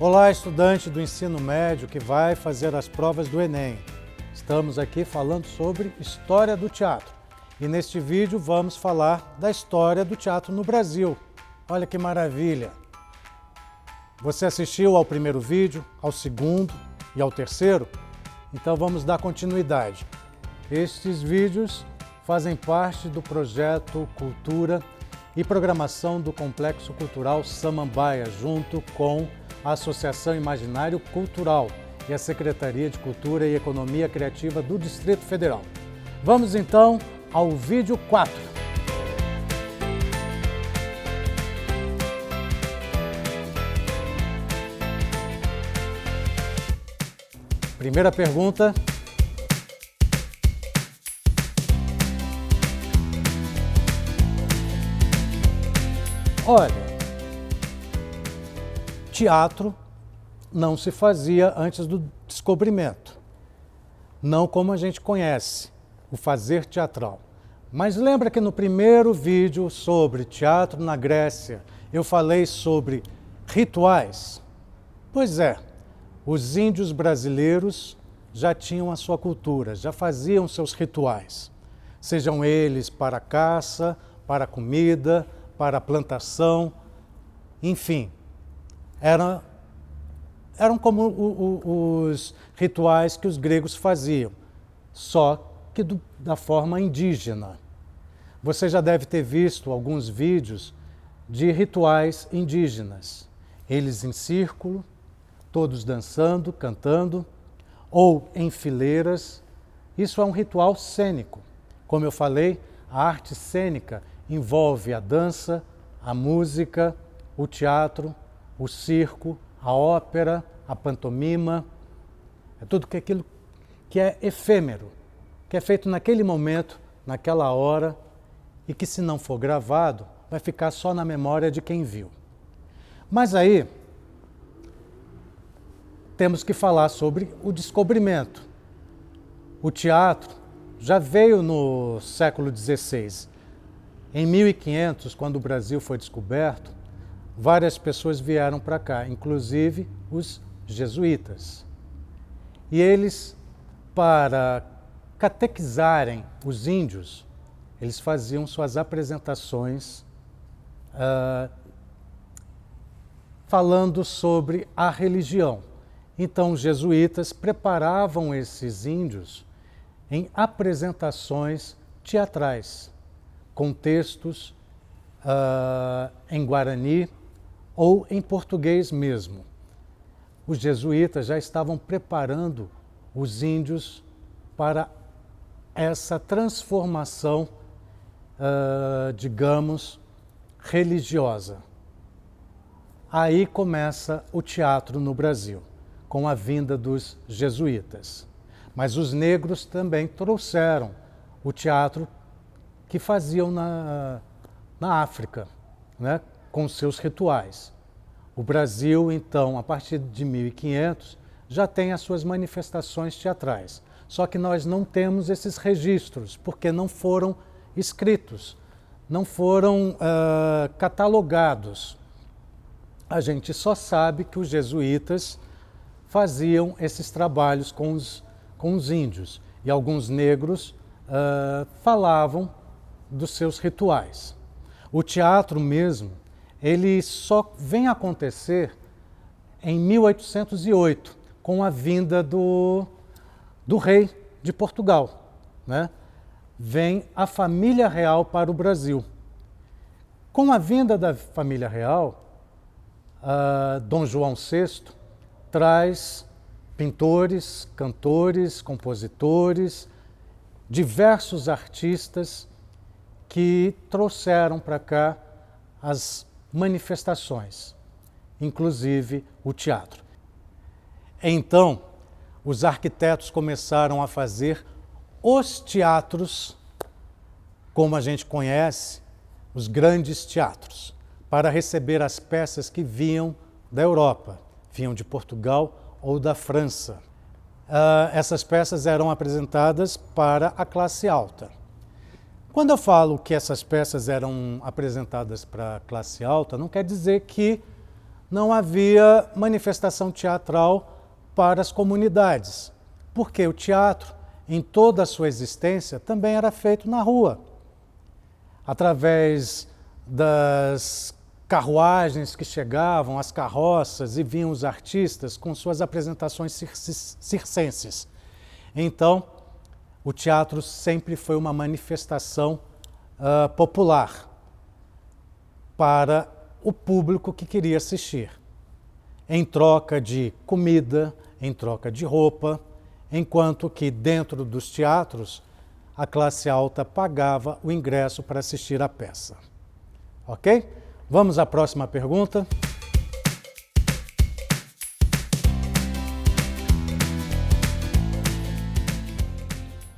Olá, estudante do ensino médio que vai fazer as provas do Enem. Estamos aqui falando sobre história do teatro. E neste vídeo vamos falar da história do teatro no Brasil. Olha que maravilha! Você assistiu ao primeiro vídeo, ao segundo e ao terceiro? Então vamos dar continuidade. Estes vídeos fazem parte do projeto Cultura e Programação do Complexo Cultural Samambaia, junto com a Associação Imaginário Cultural e a Secretaria de Cultura e Economia Criativa do Distrito Federal. Vamos então ao vídeo 4. Primeira pergunta. Olha, teatro não se fazia antes do descobrimento, não como a gente conhece, o fazer teatral. Mas lembra que no primeiro vídeo sobre teatro na Grécia, eu falei sobre rituais? Pois é, os índios brasileiros já tinham a sua cultura, já faziam seus rituais, sejam eles para a caça, para a comida, para a plantação, enfim. Eram como os rituais que os gregos faziam, só que da forma indígena. Você já deve ter visto alguns vídeos de rituais indígenas. Eles em círculo, todos dançando, cantando, ou em fileiras. Isso é um ritual cênico. Como eu falei, a arte cênica envolve a dança, a música, o teatro, o circo, a ópera, a pantomima, é tudo aquilo que é efêmero, que é feito naquele momento, naquela hora, e que se não for gravado, vai ficar só na memória de quem viu. Mas aí, temos que falar sobre o descobrimento. O teatro já veio no século XVI. Em 1500, quando o Brasil foi descoberto, várias pessoas vieram para cá, inclusive os jesuítas. E eles, para catequizarem os índios, eles faziam suas apresentações falando sobre a religião. Então, os jesuítas preparavam esses índios em apresentações teatrais, com textos em guarani ou em português mesmo. Os jesuítas já estavam preparando os índios para essa transformação, digamos, religiosa. Aí começa o teatro no Brasil, com a vinda dos jesuítas. Mas os negros também trouxeram o teatro que faziam na África, né, com seus rituais. O Brasil, então, a partir de 1500, já tem as suas manifestações teatrais. Só que nós não temos esses registros, porque não foram escritos, não foram catalogados. A gente só sabe que os jesuítas faziam esses trabalhos com os índios, e alguns negros falavam dos seus rituais. O teatro mesmo, ele só vem acontecer em 1808, com a vinda do rei de Portugal, né? Vem a família real para o Brasil. Com a vinda da família real, Dom João VI traz pintores, cantores, compositores, diversos artistas que trouxeram para cá as manifestações, inclusive o teatro. Então, os arquitetos começaram a fazer os teatros, como a gente conhece, os grandes teatros, para receber as peças que vinham da Europa, vinham de Portugal ou da França. Essas peças eram apresentadas para a classe alta. Quando eu falo que essas peças eram apresentadas para a classe alta, não quer dizer que não havia manifestação teatral para as comunidades, porque o teatro, em toda a sua existência, também era feito na rua, através das carruagens que chegavam, as carroças, e vinham os artistas com suas apresentações circenses. Então, o teatro sempre foi uma manifestação popular para o público que queria assistir, em troca de comida, em troca de roupa, enquanto que dentro dos teatros a classe alta pagava o ingresso para assistir à peça. Ok? Vamos à próxima pergunta.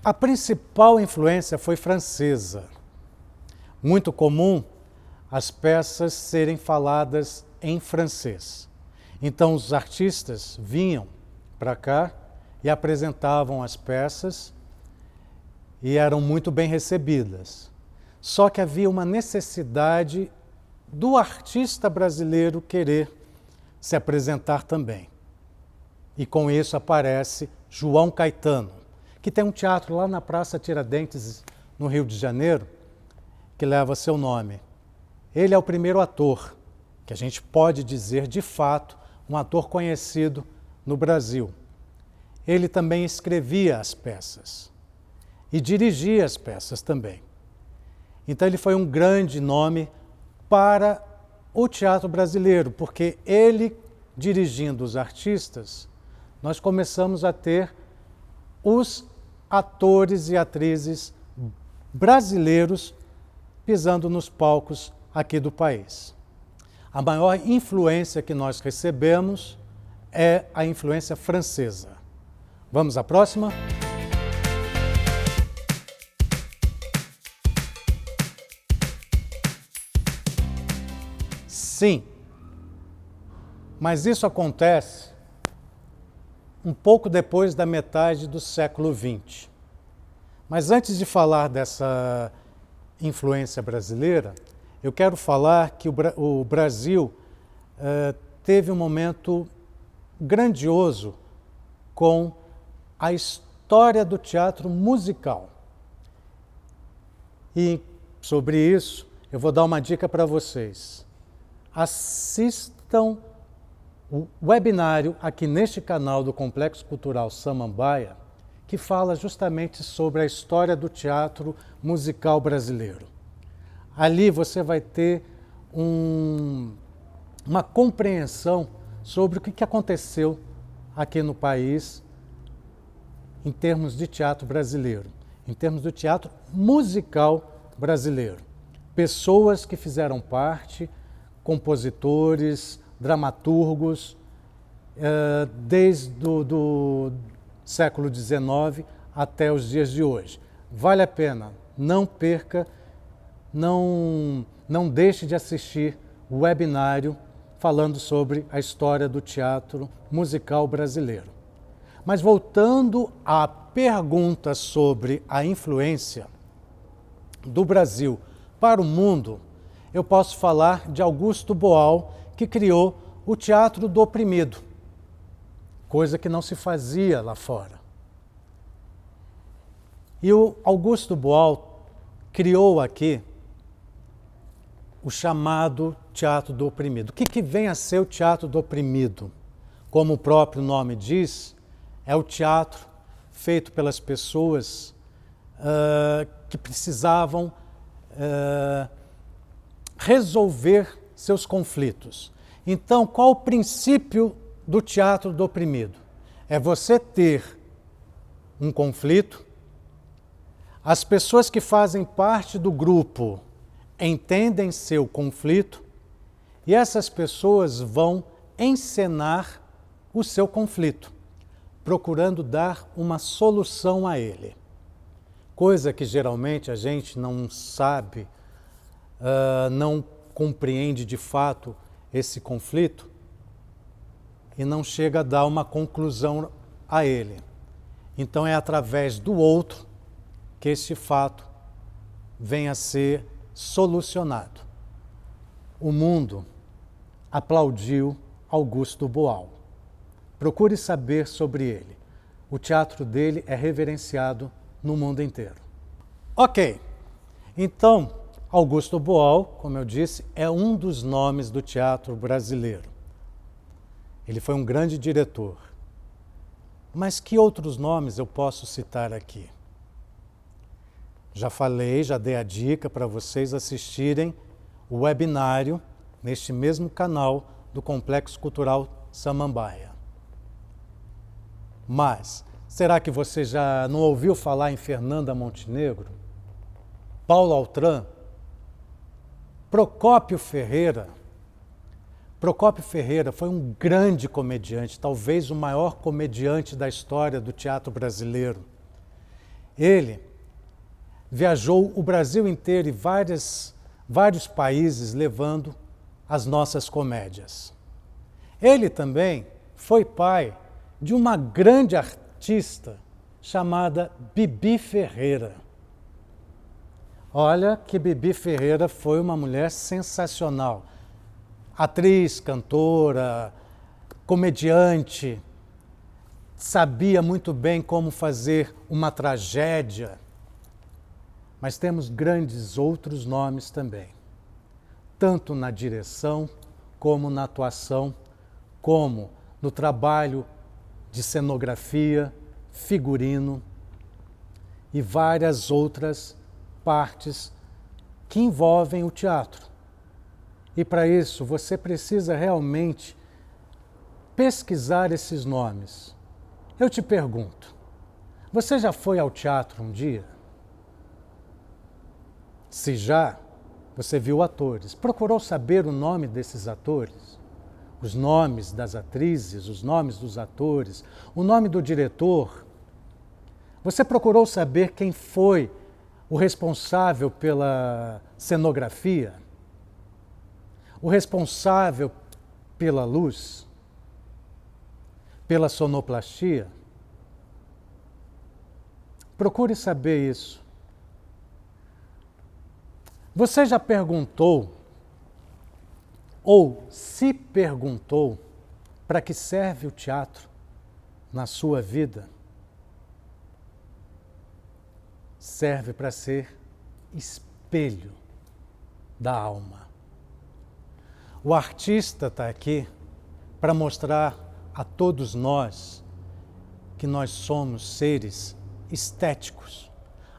A principal influência foi francesa. Muito comum as peças serem faladas em francês. Então os artistas vinham para cá e apresentavam as peças e eram muito bem recebidas. Só que havia uma necessidade do artista brasileiro querer se apresentar também. E com isso aparece João Caetano, que tem um teatro lá na Praça Tiradentes, no Rio de Janeiro, que leva seu nome. Ele é o primeiro ator, que a gente pode dizer de fato, um ator conhecido no Brasil. Ele também escrevia as peças e dirigia as peças também. Então ele foi um grande nome para o teatro brasileiro, porque ele, dirigindo os artistas, nós começamos a ter os atores e atrizes brasileiros pisando nos palcos aqui do país. A maior influência que nós recebemos é a influência francesa. Vamos à próxima? Sim, mas isso acontece um pouco depois da metade do século XX. Mas antes de falar dessa influência brasileira, eu quero falar que o Brasil teve um momento grandioso com a história do teatro musical. E sobre isso, eu vou dar uma dica para vocês. Assistam o webinário aqui neste canal do Complexo Cultural Samambaia, que fala justamente sobre a história do teatro musical brasileiro. Ali você vai ter uma compreensão sobre o que aconteceu aqui no país em termos de teatro brasileiro, em termos do teatro musical brasileiro. Pessoas que fizeram parte, compositores, dramaturgos, desde o século XIX até os dias de hoje. Vale a pena, não perca, não deixe de assistir o webinário falando sobre a história do teatro musical brasileiro. Mas voltando à pergunta sobre a influência do Brasil para o mundo, eu posso falar de Augusto Boal, que criou o teatro do oprimido, coisa que não se fazia lá fora. E o Augusto Boal criou aqui o chamado teatro do oprimido. O que vem a ser o teatro do oprimido? Como o próprio nome diz, é o teatro feito pelas pessoas que precisavam resolver seus conflitos. Então, qual o princípio do teatro do oprimido? É você ter um conflito, as pessoas que fazem parte do grupo entendem seu conflito e essas pessoas vão encenar o seu conflito, procurando dar uma solução a ele. Coisa que geralmente a gente não sabe, não compreende de fato esse conflito e não chega a dar uma conclusão a ele. Então é através do outro que este fato vem a ser solucionado. O mundo aplaudiu Augusto Boal. Procure saber sobre ele. O teatro dele é reverenciado no mundo inteiro. Ok, então Augusto Boal, como eu disse, é um dos nomes do teatro brasileiro. Ele foi um grande diretor. Mas que outros nomes eu posso citar aqui? Já falei, já dei a dica para vocês assistirem o webinário neste mesmo canal do Complexo Cultural Samambaia. Mas, será que você já não ouviu falar em Fernanda Montenegro? Paulo Altran? Procópio Ferreira? Procópio Ferreira foi um grande comediante, talvez o maior comediante da história do teatro brasileiro. Ele viajou o Brasil inteiro e vários países levando as nossas comédias. Ele também foi pai de uma grande artista chamada Bibi Ferreira. Olha que Bibi Ferreira foi uma mulher sensacional. Atriz, cantora, comediante, sabia muito bem como fazer uma tragédia. Mas temos grandes outros nomes também, tanto na direção, como na atuação, como no trabalho de cenografia, figurino e várias outras partes que envolvem o teatro. E para isso você precisa realmente pesquisar esses nomes. Eu te pergunto, você já foi ao teatro um dia? Se já, você viu atores. Procurou saber o nome desses atores? Os nomes das atrizes, os nomes dos atores, o nome do diretor? Você procurou saber quem foi o responsável pela cenografia? O responsável pela luz? Pela sonoplastia? Procure saber isso. Você já perguntou, ou se perguntou, para que serve o teatro na sua vida? Serve para ser espelho da alma. O artista está aqui para mostrar a todos nós que nós somos seres estéticos.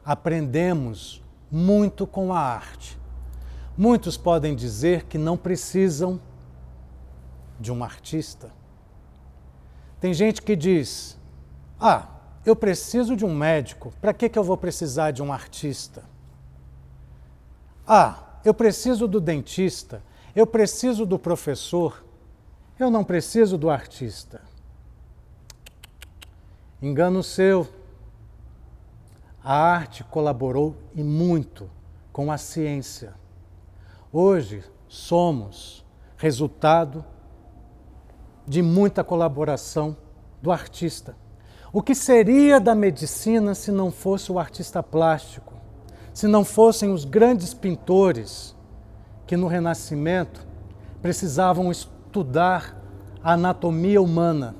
Aprendemos muito com a arte. Muitos podem dizer que não precisam de um artista. Tem gente que diz, eu preciso de um médico, para que eu vou precisar de um artista? Eu preciso do dentista, eu preciso do professor, eu não preciso do artista. Engano seu. A arte colaborou e muito com a ciência. Hoje somos resultado de muita colaboração do artista. O que seria da medicina se não fosse o artista plástico? Se não fossem os grandes pintores que no Renascimento precisavam estudar a anatomia humana?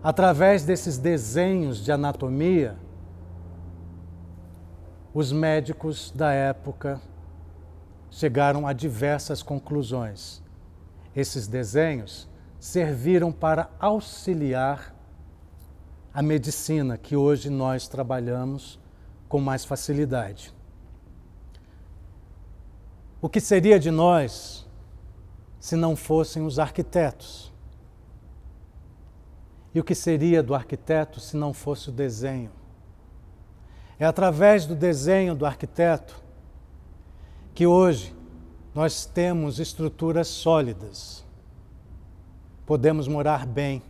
Através desses desenhos de anatomia, os médicos da época chegaram a diversas conclusões. Esses desenhos serviram para auxiliar a medicina que hoje nós trabalhamos com mais facilidade. O que seria de nós se não fossem os arquitetos? E o que seria do arquiteto se não fosse o desenho? É através do desenho do arquiteto que hoje nós temos estruturas sólidas. Podemos morar bem,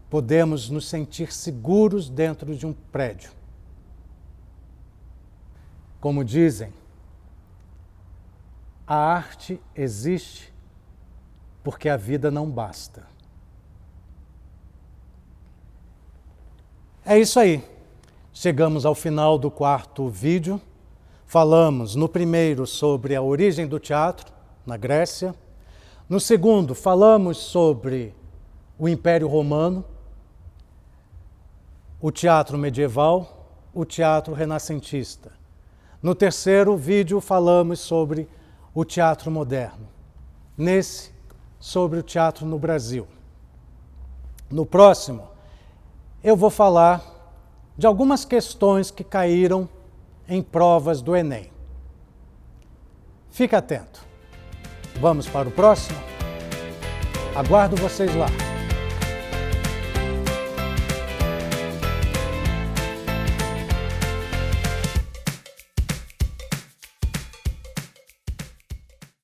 podemos nos sentir seguros dentro de um prédio. Como dizem, a arte existe porque a vida não basta. É isso aí. Chegamos ao final do quarto vídeo. Falamos no primeiro sobre a origem do teatro na Grécia, No segundo, falamos sobre o Império Romano, o teatro medieval, o teatro renascentista. No terceiro vídeo, falamos sobre o teatro moderno. Nesse, sobre o teatro no Brasil. No próximo, eu vou falar de algumas questões que caíram em provas do Enem. Fique atento. Vamos para o próximo? Aguardo vocês lá.